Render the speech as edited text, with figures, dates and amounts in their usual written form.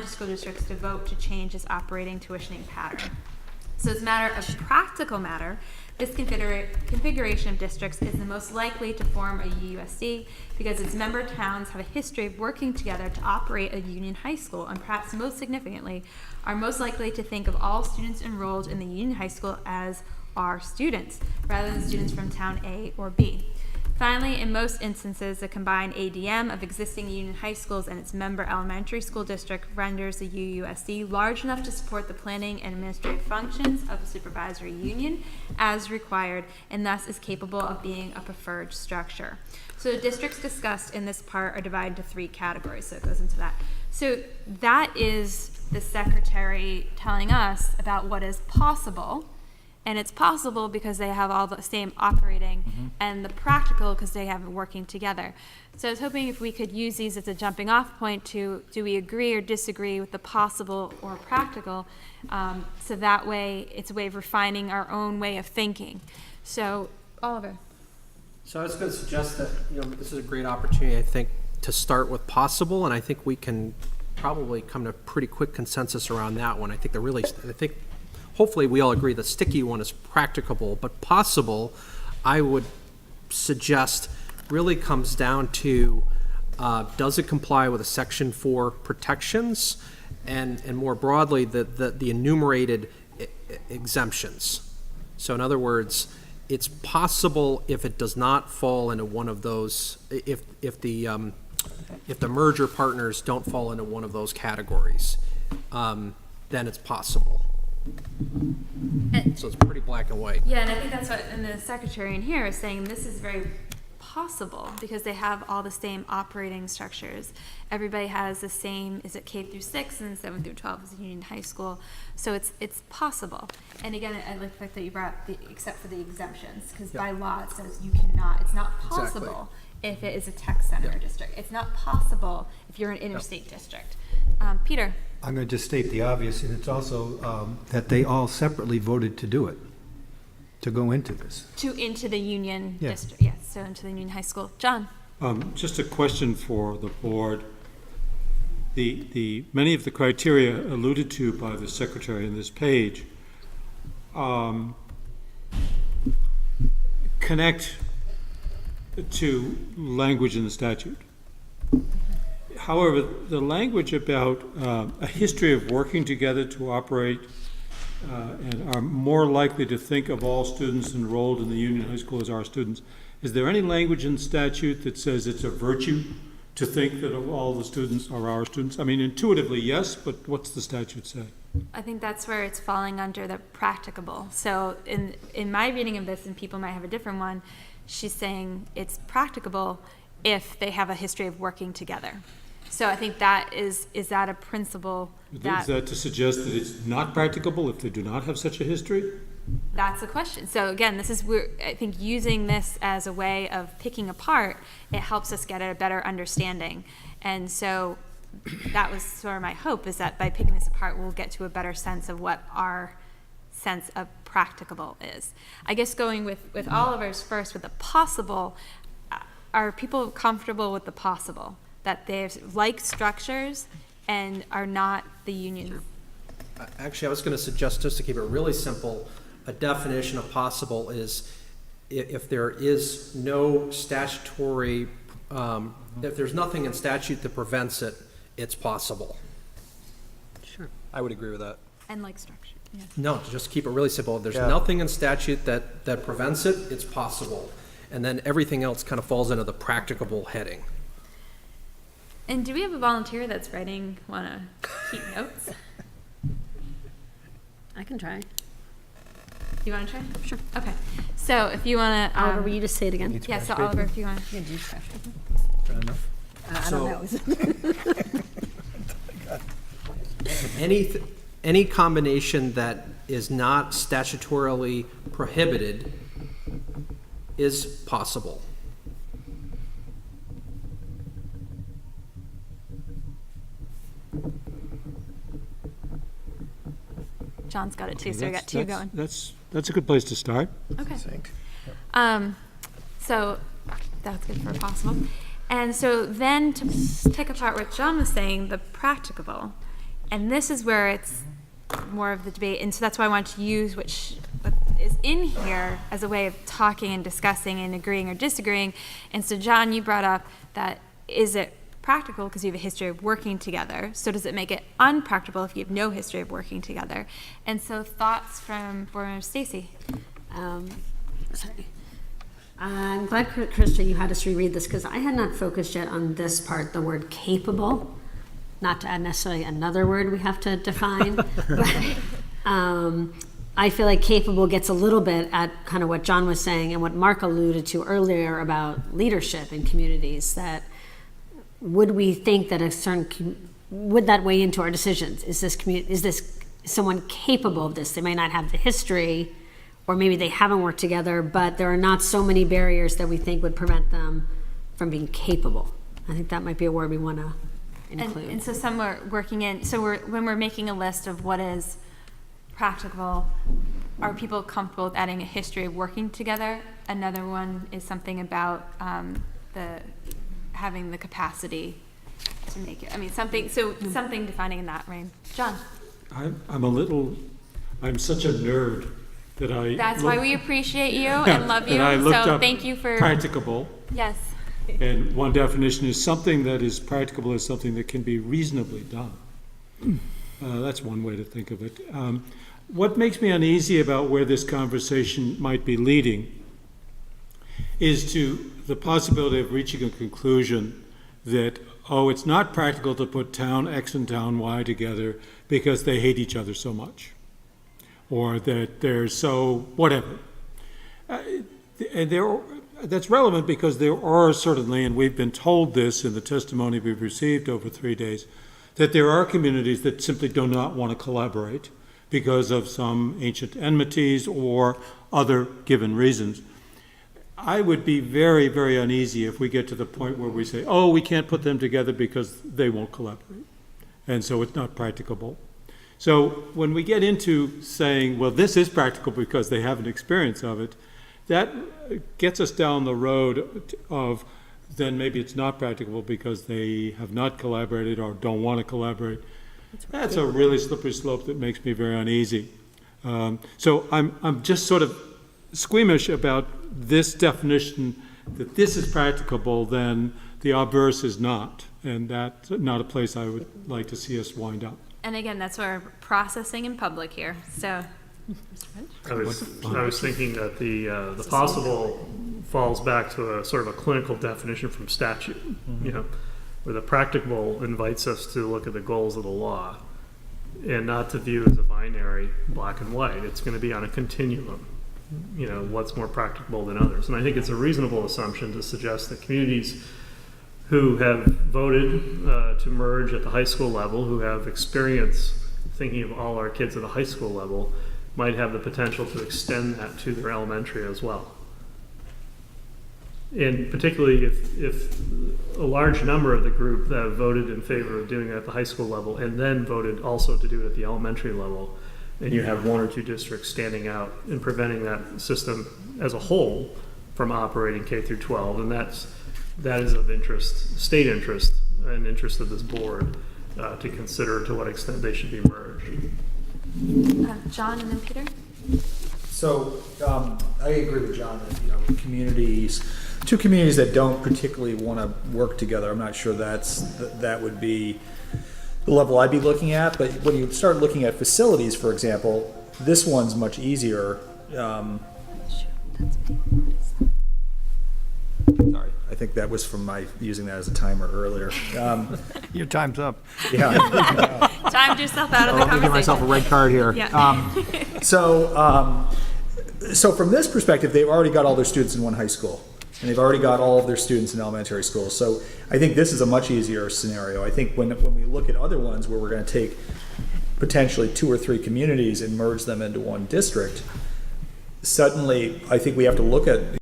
school districts to vote to change its operating tuitioning pattern. So as a matter of practical matter, this configuration of districts is the most likely to form a UUSD because its member towns have a history of working together to operate a union high school, and perhaps most significantly, are most likely to think of all students enrolled in the union high school as our students, rather than students from town A or B. Finally, in most instances, the combined ADM of existing union high schools and its member elementary school district renders the UUSD large enough to support the planning and administrative functions of a supervisory union as required, and thus is capable of being a preferred structure. So the districts discussed in this part are divided into 3 categories, so it goes into that. So that is the secretary telling us about what is possible. And it's possible because they have all the same operating, and the practical because they have it working together. So I was hoping if we could use these as a jumping off point to, do we agree or disagree with the possible or practical? So that way it's a way of refining our own way of thinking. So Oliver. So I was going to suggest that, this is a great opportunity, I think, to start with possible, and I think we can probably come to a pretty quick consensus around that one. I think hopefully we all agree the sticky one is practicable, but possible, I would suggest, really comes down to does it comply with the Section 4 protections and more broadly the enumerated exemptions. So in other words, it's possible if it does not fall into one of those, if the merger partners don't fall into one of those categories, then it's possible. So it's pretty black and white. Yeah, and I think that's what, and the secretary in here is saying this is very possible because they have all the same operating structures. Everybody has the same, is it K through 6 and 7 through 12 is a union high school. So it's possible. And again, I like the fact that you brought up except for the exemptions, because by law it says you cannot, it's not possible if it is a tech center district. It's not possible if you're an interstate district. Peter. I'm going to just state the obvious, and it's also that they all separately voted to do it, to go into this. Into the union district, yes, so into the union high school. John? Just a question for the board. The many of the criteria alluded to by the secretary in this page connect to language in the statute. However, the language about a history of working together to operate and are more likely to think of all students enrolled in the union high school as our students, is there any language in statute that says it's a virtue to think that all the students are our students? I mean, intuitively, yes, but what's the statute say? I think that's where it's falling under the practicable. So in my reading of this, and people might have a different one, she's saying it's practicable if they have a history of working together. So I think that is that a principle that... Is that to suggest that it's not practicable if they do not have such a history? That's the question. So again, I think using this as a way of picking apart, it helps us get a better understanding. And so that was sort of my hope, is that by picking this apart, we'll get to a better sense of what our sense of practicable is. I guess going with Oliver's first with the possible, are people comfortable with the possible? That they have like structures and are not the union? Actually, I was going to suggest, just to keep it really simple, a definition of possible is if there is no statutory, if there's nothing in statute that prevents it, it's possible. Sure. I would agree with that. And like structure. Yeah. No, just keep it really simple. If there's nothing in statute that prevents it, it's possible. And then everything else kind of falls into the practicable heading. And do we have a volunteer that's want to keep notes? I can try. You want to try? Sure. Okay. So if you want to... Oliver, will you just say it again? Yeah, so Oliver, if you want to... Yeah, do you trash paper? Fair enough. I don't know. Any combination that is not statutorily prohibited is possible. John's got it too, so we got 2 going. That's a good place to start. Okay. So that's good for possible. And so then to pick apart what John was saying, the practicable, And this is where it's more of the debate. And so that's why I want to use what is in here as a way of talking and discussing and agreeing or disagreeing. And so, John, you brought up that is it practical because you have a history of working together? So does it make it unpractical if you have no history of working together? And so thoughts from Board Member Stacy. Sorry. I'm glad, Krista, you had us reread this because I had not focused yet on this part, the word capable, not to add necessarily another word we have to define. But I feel like capable gets a little bit at kind of what John was saying and what Mark alluded to earlier about leadership in communities, that would we think that a certain, would that weigh into our decisions? Is this someone capable of this? They may not have the history, or maybe they haven't worked together, but there are not so many barriers that we think would prevent them from being capable. I think that might be a word we want to include. And so some are working in, so when we're making a list of what is practical, are people comfortable with adding a history of working together? Another one is something about having the capacity to make it. I mean, something defining in that range. John? I'm such a nerd that I. That's why we appreciate you and love you. So thank you for. Practicable. Yes. And one definition is something that is practicable is something that can be reasonably done. That's one way to think of it. What makes me uneasy about where this conversation might be leading is to the possibility of reaching a conclusion that, it's not practical to put town X and town Y together because they hate each other so much, or that they're so whatever. And that's relevant because there are certainly, and we've been told this in the testimony we've received over 3 days, that there are communities that simply do not want to collaborate because of some ancient enmities or other given reasons. I would be very, very uneasy if we get to the point where we say, we can't put them together because they won't collaborate, and so it's not practicable. So when we get into saying, this is practical because they have an experience of it, that gets us down the road of then maybe it's not practicable because they have not collaborated or don't want to collaborate. That's a really slippery slope that makes me very uneasy. So I'm just sort of squeamish about this definition, that this is practicable, then the obverse is not. And that's not a place I would like to see us wind up. And again, that's why we're processing in public here. So, I was thinking that the possible falls back to a sort of a clinical definition from statute, where the practicable invites us to look at the goals of the law and not to view as a binary black and white. It's going to be on a continuum, what's more practicable than others. And I think it's a reasonable assumption to suggest that communities who have voted to merge at the high school level, who have experience thinking of all our kids at the high school level, might have the potential to extend that to their elementary as well. And particularly if a large number of the group that have voted in favor of doing it at the high school level and then voted also to do it at the elementary level, and you have one or two districts standing out and preventing that system as a whole from operating K through 12, and that is of interest, state interest, and interest of this board to consider to what extent they should be merged. John and then Peter. So I agree with John that two communities that don't particularly want to work together, I'm not sure that would be the level I'd be looking at. But when you start looking at facilities, for example, this one's much easier. Sorry, I think that was from my using that as a timer earlier. Your time's up. Yeah. Timed yourself out of the I'll give myself a conversation. red card here. Yeah. So from this perspective, they've already got all their students in one high school, and they've already got all of their students in elementary school. So I think this is a much easier scenario. I think when we look at other ones where we're going to take potentially 2 or 3 communities and merge them into one district, suddenly I think we have to look at